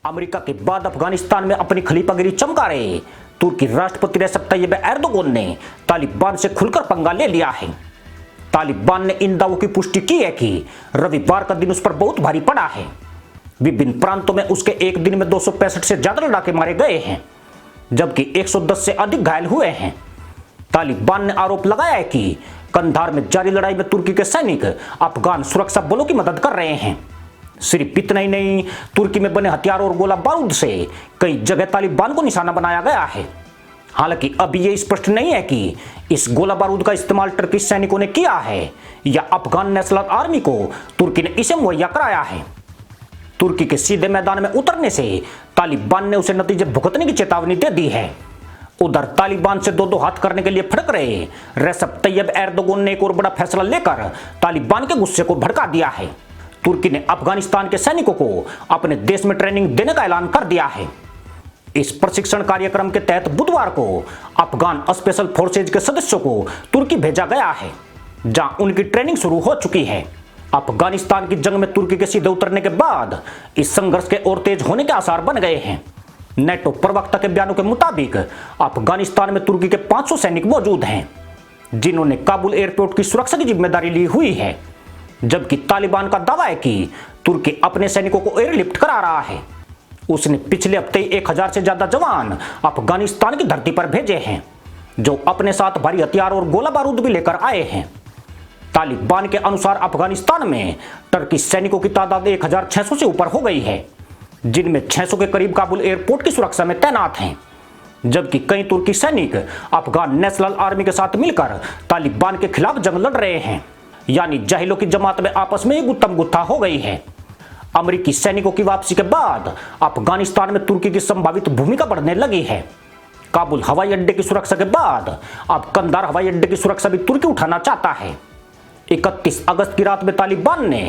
America के बाद अफगानिस्तान में अपनी खलीफागिरी चमका रहे तुर्की राष्ट्रपति रेसेप तैयब एर्दोगन ने तालिबान से खुलकर पंगा ले लिया है। तालिबान ने इन दावों की पुष्टि की है कि रविवार का दिन उस पर बहुत भारी पड़ा है। विभिन्न प्रांतों में उसके एक दिन में 265 से ज्यादा लड़ाके मारे गए हैं, जबकि 110 से अधिक घायल हुए हैं। तालिबान ने आरोप लगाया है कि कंधार में जारी लड़ाई में तुर्की के सैनिक अफगान सुरक्षा बलों की मदद कर रहे हैं। सिर्फ इतना ही नहीं, तुर्की में बने हथियार और गोला बारूद से कई जगह तालिबान को निशाना बनाया गया है। हालांकि अभी यह स्पष्ट नहीं है कि इस गोला बारूद का इस्तेमाल टर्की सैनिकों ने किया है या अफगान नेशनल आर्मी को तुर्की ने इसे मुहैया कराया है। तुर्की के सीधे मैदान में उतरने से तालिबान ने उसे नतीजे भुगतने की चेतावनी दे दी है। उधर तालिबान से दो दो हाथ करने के लिए फड़क रहे रेसेप तैयब एर्दोगन ने एक और बड़ा फैसला लेकर तालिबान के गुस्से को भड़का दिया है। तुर्की ने अफगानिस्तान के सैनिकों को अपने देश में ट्रेनिंग देने का ऐलान कर दिया है। इस प्रशिक्षण कार्यक्रम के तहत बुधवार को अफगान स्पेशल फोर्सेज के सदस्यों को तुर्की भेजा गया है, जहां उनकी ट्रेनिंग शुरू हो चुकी है। अफगानिस्तान की जंग में तुर्की के सीधे उतरने के बाद इस संघर्ष के और तेज होने के आसार बन गए हैं। नेटो प्रवक्ता के बयानों के मुताबिक अफगानिस्तान में तुर्की के 500 सैनिक मौजूद हैं, जिन्होंने काबुल एयरपोर्ट की सुरक्षा की जिम्मेदारी ली हुई है, जबकि तालिबान का दावा है कि तुर्की अपने सैनिकों को एयरलिफ्ट करा रहा है। उसने पिछले हफ्ते 1000 से ज्यादा जवान अफगानिस्तान की धरती पर भेजे हैं, जो अपने साथ भारी हथियार और गोला बारूद भी लेकर आए हैं। तालिबान के अनुसार अफगानिस्तान में टर्की सैनिकों की तादाद 1600 से ऊपर हो गई है, जिनमें 600 के करीब काबुल एयरपोर्ट की सुरक्षा में तैनात हैं, जबकि कई तुर्की सैनिक अफगान नेशनल आर्मी के साथ मिलकर तालिबान के खिलाफ जंग लड़ रहे हैं। यानी जाहिलों की जमात में आपस में ही गुत्थम गुत्था हो गई है। अमेरिकी सैनिकों की वापसी के बाद अफगानिस्तान में तुर्की की संभावित भूमिका बढ़ने लगी है। काबुल हवाई अड्डे की सुरक्षा के बाद अब कंधार हवाई अड्डे की सुरक्षा भी तुर्की उठाना चाहता है। 31 अगस्त की रात में तालिबान ने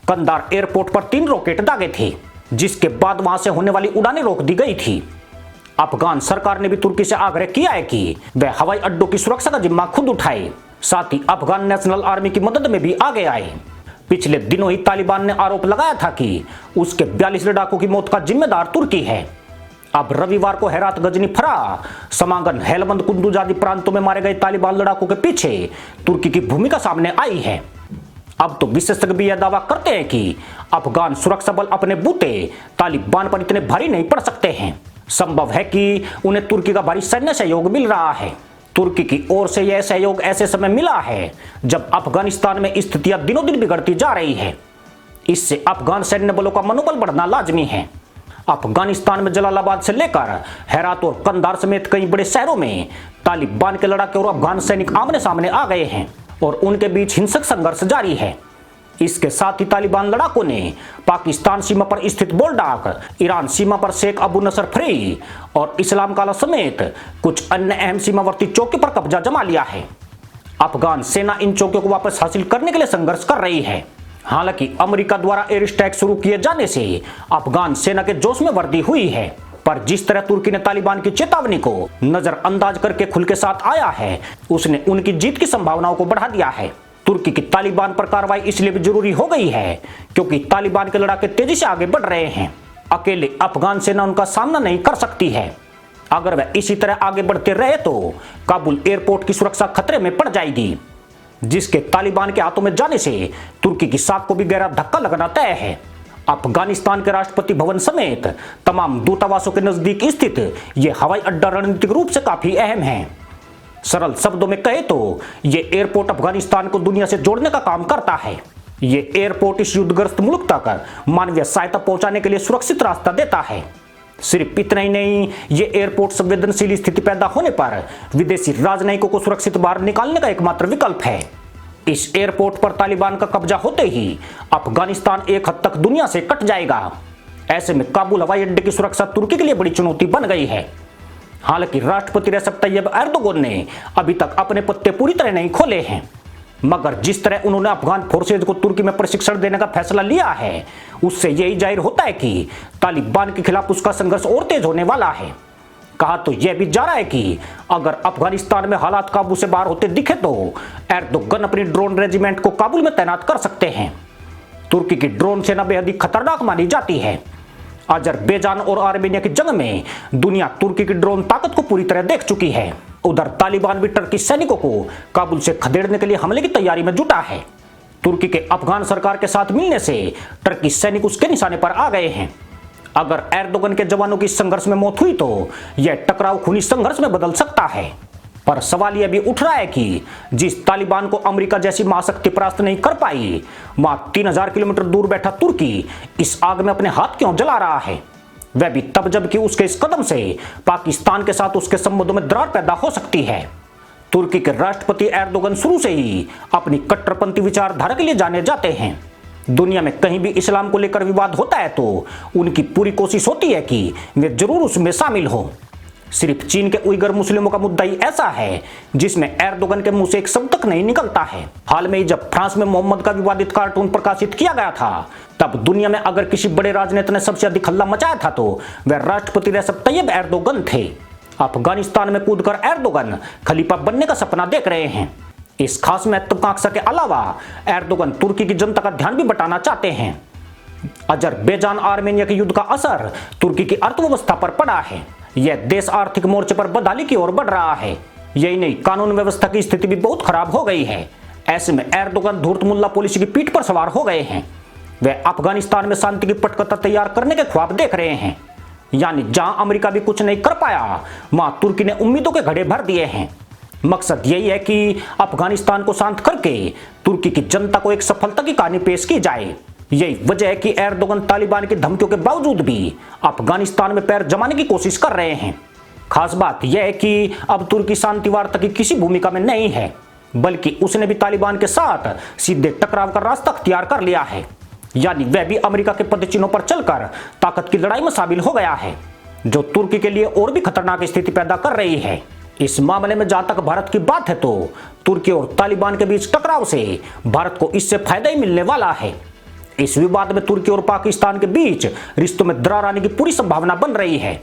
कंधार एयरपोर्ट पर 3 रॉकेट दागे थे, जिसके बाद वहां से होने वाली उड़ानें रोक दी गई थी। अफगान सरकार ने भी तुर्की से आग्रह किया है कि वह हवाई अड्डों की सुरक्षा का जिम्मा खुद उठाए, साथ ही अफगान नेशनल आर्मी की मदद में भी आगे आए। पिछले दिनों ही तालिबान ने आरोप लगाया था कि उसके 42 लड़ाकों की मौत का जिम्मेदार तुर्की है। अब रविवार को हेरात, गजनी, फरा, समांगन, हेलमंद, कुंदुज आदि प्रांतों में मारे गए तालिबान लड़ाकों के पीछे तुर्की की भूमिका सामने आई है। अब तो विशेषज्ञ भी यह दावा करते हैं कि अफगान सुरक्षा बल अपने बूते तालिबान पर इतने भारी नहीं पड़ सकते हैं। संभव है कि उन्हें तुर्की का भारी सैन्य सहयोग मिल रहा है। तुर्की की ओर से यह सहयोग ऐसे समय मिला है जब अफगानिस्तान में स्थितियां दिनों दिन बिगड़ती जा रही है। इससे अफगान सैन्य बलों का मनोबल बढ़ना लाजमी है। अफगानिस्तान में जलालाबाद से लेकर हेरात और कंधार समेत कई बड़े शहरों में तालिबान के लड़ाके और अफगान सैनिक आमने सामने आ गए हैं और उनके बीच हिंसक संघर्ष जारी है। इसके साथ ही तालिबान लड़ाकों ने पाकिस्तान सीमा पर स्थित बोलडाक, ईरान सीमा पर शेख अबू नसर फ्री और इस्लाम काला समेत कुछ अन्य अहम सीमावर्ती चौकी पर कब्जा जमा लिया है। अफगान सेना इन चौकियों को वापस हासिल करने के लिए संघर्ष कर रही है। हालांकि अमेरिका द्वारा एयर स्ट्राइक शुरू किए जाने से अफगान सेना के जोश में वृद्धि हुई है, पर जिस तरह तुर्की ने तालिबान की चेतावनी को नजरअंदाज करके खुल के साथ आया है, उसने उनकी जीत की संभावनाओं को बढ़ा दिया है। तुर्की की तालिबान पर कार्रवाई इसलिए भी जरूरी हो गई है क्योंकि तालिबान के लड़ाके तेजी से आगे बढ़ रहे हैं। अकेले अफगान सेना उनका सामना नहीं कर सकती है। अगर वह इसी तरह आगे बढ़ते रहे तो काबुल एयरपोर्ट की सुरक्षा खतरे में पड़ जाएगी, जिसके तालिबान के हाथों में जाने से तुर्की की साख को भी गहरा धक्का लगना तय है। अफगानिस्तान के राष्ट्रपति भवन समेत तमाम दूतावासों के नजदीक स्थित यह हवाई अड्डा रणनीतिक रूप से काफी अहम है। सरल शब्दों में कहे तो यह एयरपोर्ट अफगानिस्तान को दुनिया से जोड़ने का काम करता है। यह एयरपोर्ट इस युद्धग्रस्त मुल्क तक मानवीय सहायता पहुंचाने के लिए सुरक्षित रास्ता देता है। सिर्फ इतना ही नहीं, यह एयरपोर्ट संवेदनशील स्थिति पैदा होने पर विदेशी राजनयिकों को सुरक्षित बाहर निकालने का एकमात्र विकल्प है। इस एयरपोर्ट पर तालिबान का कब्जा होते ही अफगानिस्तान एक हद तक दुनिया से कट जाएगा। ऐसे में काबुल हवाई अड्डे की सुरक्षा तुर्की के लिए बड़ी चुनौती बन गई है। हालांकि राष्ट्रपति रेसेप तैयब एर्दोगन ने अभी तक अपने पत्ते पूरी तरह नहीं खोले हैं, मगर जिस तरह उन्होंने अफगान फोर्सेज को तुर्की में प्रशिक्षण देने का फैसला लिया है, उससे यही जाहिर होता है कि तालिबान के खिलाफ उसका संघर्ष और तेज होने वाला है। कहा तो यह भी जा रहा है कि अगर अफगानिस्तान में हालात काबू से बाहर होते दिखे तो एर्दोगन अपनी ड्रोन रेजिमेंट को काबुल में तैनात कर सकते हैं। तुर्की की ड्रोन सेना बेहद ही खतरनाक मानी जाती है। अजरबैजान और आर्मेनिया की जंग में दुनिया तुर्की की ड्रोन ताकत को पूरी तरह देख चुकी है। उधर तालिबान भी टर्की सैनिकों को काबुल से खदेड़ने के लिए हमले की तैयारी में जुटा है। तुर्की के अफगान सरकार के साथ मिलने से टर्की सैनिक उसके निशाने पर आ गए हैं। अगर एर्दोगन के जवानों की संघर्ष में मौत हुई तो यह टकराव खूनी संघर्ष में बदल सकता है। पर सवाल यह भी उठ रहा है कि जिस तालिबान को अमेरिका जैसी महाशक्ति परास्त नहीं कर पाई, वहां 3000 किलोमीटर दूर बैठा तुर्की इस आग में अपने हाथ क्यों जला रहा है? वह भी तब जबकि उसके इस कदम से पाकिस्तान के साथ उसके संबंधों में दरार पैदा हो सकती है। तुर्की के राष्ट्रपति एर्दोगन शुरू से ही अपनी कट्टरपंथी विचारधारा के लिए जाने जाते हैं। दुनिया में कहीं भी इस्लाम को लेकर विवाद होता है तो उनकी पूरी कोशिश होती है कि वे जरूर उसमें शामिल हो। सिर्फ चीन के उइगर मुस्लिमों का मुद्दा ही ऐसा है जिसमें एर्दोगन के मुंह से एक शब्द तक नहीं निकलता है। हाल में ही जब फ्रांस में मोहम्मद का विवादित कार्टून प्रकाशित किया गया था, तब दुनिया में अगर किसी बड़े राजनेता ने सबसे अधिक हल्ला मचाया था तो वह राष्ट्रपति रेसिप तैयब एर्दोगन थे। अफगानिस्तान में कूदकर एर्दोगन खलीफा बनने का सपना देख रहे हैं। इस खास महत्वाकांक्षा के अलावा एर्दोगन तुर्की की जनता का ध्यान भी बटाना चाहते हैं। अजरबैजान आर्मेनिया के युद्ध का असर तुर्की की अर्थव्यवस्था पर पड़ा है। यह देश आर्थिक मोर्चे पर बदहाली की ओर बढ़ रहा है। यही नहीं, कानून व्यवस्था की स्थिति भी बहुत खराब हो गई है। ऐसे में एर्दोगन धूर्त मुल्ला पॉलिसी की पीठ पर सवार हो गए हैं। वे अफगानिस्तान में शांति की पटकथा तैयार करने के ख्वाब देख रहे हैं। यानी जहां अमेरिका भी कुछ नहीं कर पाया, वहां तुर्की ने उम्मीदों के घड़े भर दिए हैं। मकसद यही है कि अफगानिस्तान को शांत करके तुर्की की जनता को एक सफलता की कहानी पेश की जाए। यही वजह है कि एर्दोगन तालिबान की धमकियों के बावजूद भी अफगानिस्तान में पैर जमाने की कोशिश कर रहे हैं। खास बात यह है कि अब तुर्की शांति वार्ता की किसी भूमिका में नहीं है, बल्कि उसने भी तालिबान के साथ सीधे टकराव का रास्ता अख्तियार कर लिया है। यानी वह भी अमेरिका के पदचिन्हों पर चलकर ताकत की लड़ाई में शामिल हो गया है, जो तुर्की के लिए और भी खतरनाक स्थिति पैदा कर रही है। इस मामले में जहां तक भारत की बात है तो तुर्की और तालिबान के बीच टकराव से भारत को इससे फायदा ही मिलने वाला है। इस विवाद में तुर्की और पाकिस्तान के बीच रिश्तों में दरार आने की पूरी संभावना बन रही है।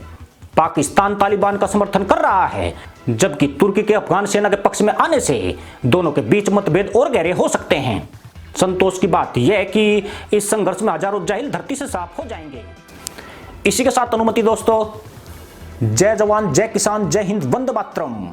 पाकिस्तान तालिबान का समर्थन कर रहा है, जबकि तुर्की के अफगान सेना के पक्ष में आने से दोनों के बीच मतभेद और गहरे हो सकते हैं। संतोष की बात यह है कि इस संघर्ष में हजारों जाहिल धरती से साफ हो जाएंगे। इसी के साथ अनुमति दोस्तों, जय जवान, जय किसान, जय हिंद, वंदे मातरम।